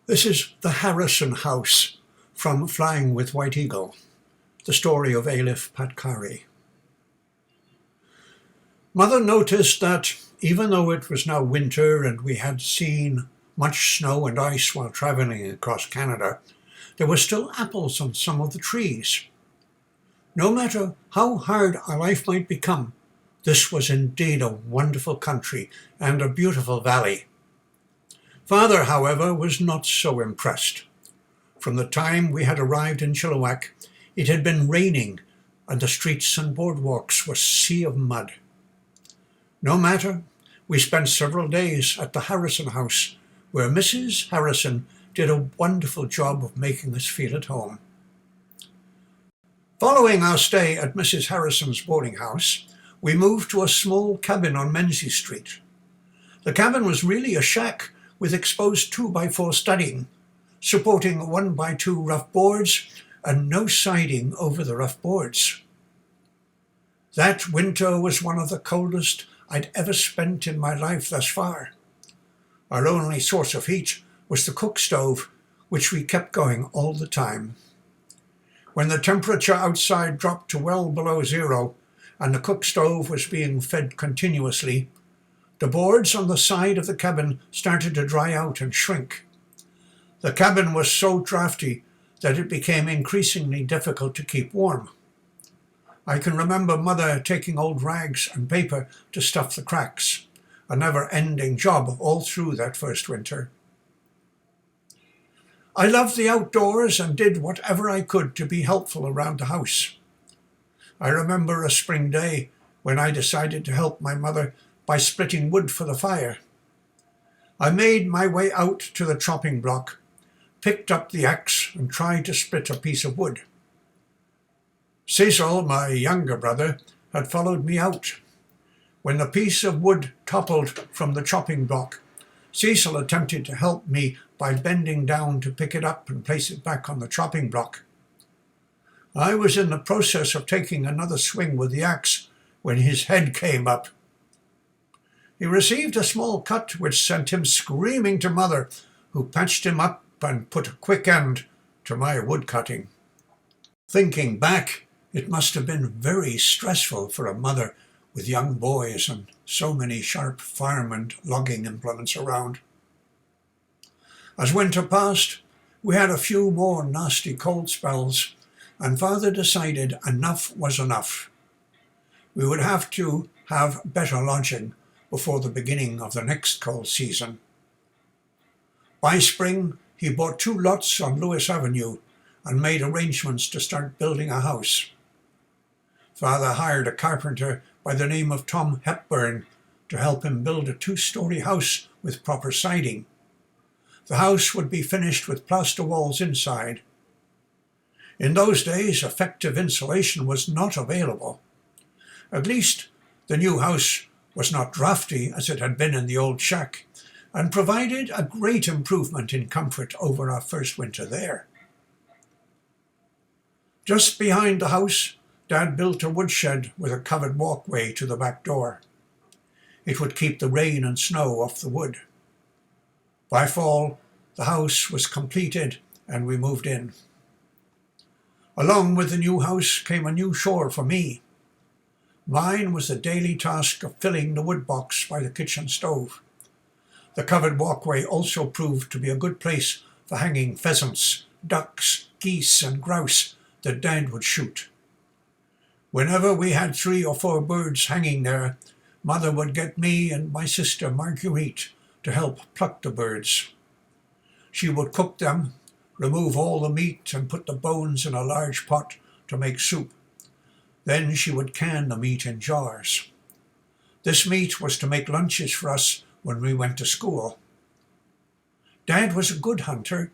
This is the Harrison House from Flying with White Eagle, the story of Elif Patkari. Mother noticed that even though it was now winter and we had seen much snow and ice while traveling across Canada, there were still apples on some of the trees. No matter how hard our life might become, this was indeed a wonderful country and a beautiful valley. Father, however, was not so impressed. From the time we had arrived in Chilliwack, it had been raining and the streets and boardwalks were a sea of mud. No matter, we spent several days at the Harrison House, where Mrs. Harrison did a wonderful job of making us feel at home. Following our stay at Mrs. Harrison's boarding house, we moved to a small cabin on Menzies Street. The cabin was really a shack with exposed 2x4 studding, supporting 1x2 rough boards and no siding over the rough boards. That winter was one of the coldest I'd ever spent in my life thus far. Our only source of heat was the cook stove, which we kept going all the time. When the temperature outside dropped to well below zero and the cook stove was being fed continuously, the boards on the side of the cabin started to dry out and shrink. The cabin was so drafty that it became increasingly difficult to keep warm. I can remember Mother taking old rags and paper to stuff the cracks, a never-ending job all through that first winter. I loved the outdoors and did whatever I could to be helpful around the house. I remember a spring day when I decided to help my mother by splitting wood for the fire. I made my way out to the chopping block, picked up the axe and tried to split a piece of wood. Cecil, my younger brother, had followed me out. When the piece of wood toppled from the chopping block, Cecil attempted to help me by bending down to pick it up and place it back on the chopping block. I was in the process of taking another swing with the axe when his head came up. He received a small cut which sent him screaming to Mother, who patched him up and put a quick end to my wood cutting. Thinking back, it must have been very stressful for a mother with young boys and so many sharp farm and logging implements around. As winter passed, we had a few more nasty cold spells, and Father decided enough was enough. We would have to have better lodging before the beginning of the next cold season. By spring, he bought 2 lots on Lewis Avenue and made arrangements to start building a house. Father hired a carpenter by the name of Tom Hepburn to help him build a 2-story house with proper siding. The house would be finished with plaster walls inside. In those days, effective insulation was not available. At least, the new house was not drafty as it had been in the old shack, and provided a great improvement in comfort over our first winter there. Just behind the house, Dad built a woodshed with a covered walkway to the back door. It would keep the rain and snow off the wood. By fall, the house was completed and we moved in. Along with the new house came a new chore for me. Mine was the daily task of filling the wood box by the kitchen stove. The covered walkway also proved to be a good place for hanging pheasants, ducks, geese and grouse that Dad would shoot. Whenever we had 3 or 4 birds hanging there, Mother would get me and my sister Marguerite to help pluck the birds. She would cook them, remove all the meat and put the bones in a large pot to make soup. Then she would can the meat in jars. This meat was to make lunches for us when we went to school. Dad was a good hunter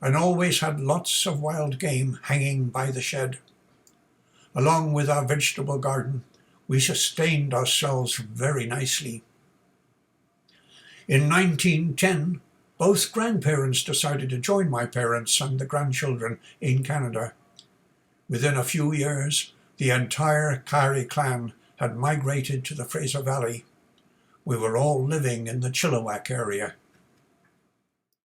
and always had lots of wild game hanging by the shed. Along with our vegetable garden, we sustained ourselves very nicely. In 1910, both grandparents decided to join my parents and the grandchildren in Canada. Within a few years, the entire Carey clan had migrated to the Fraser Valley. We were all living in the Chilliwack area.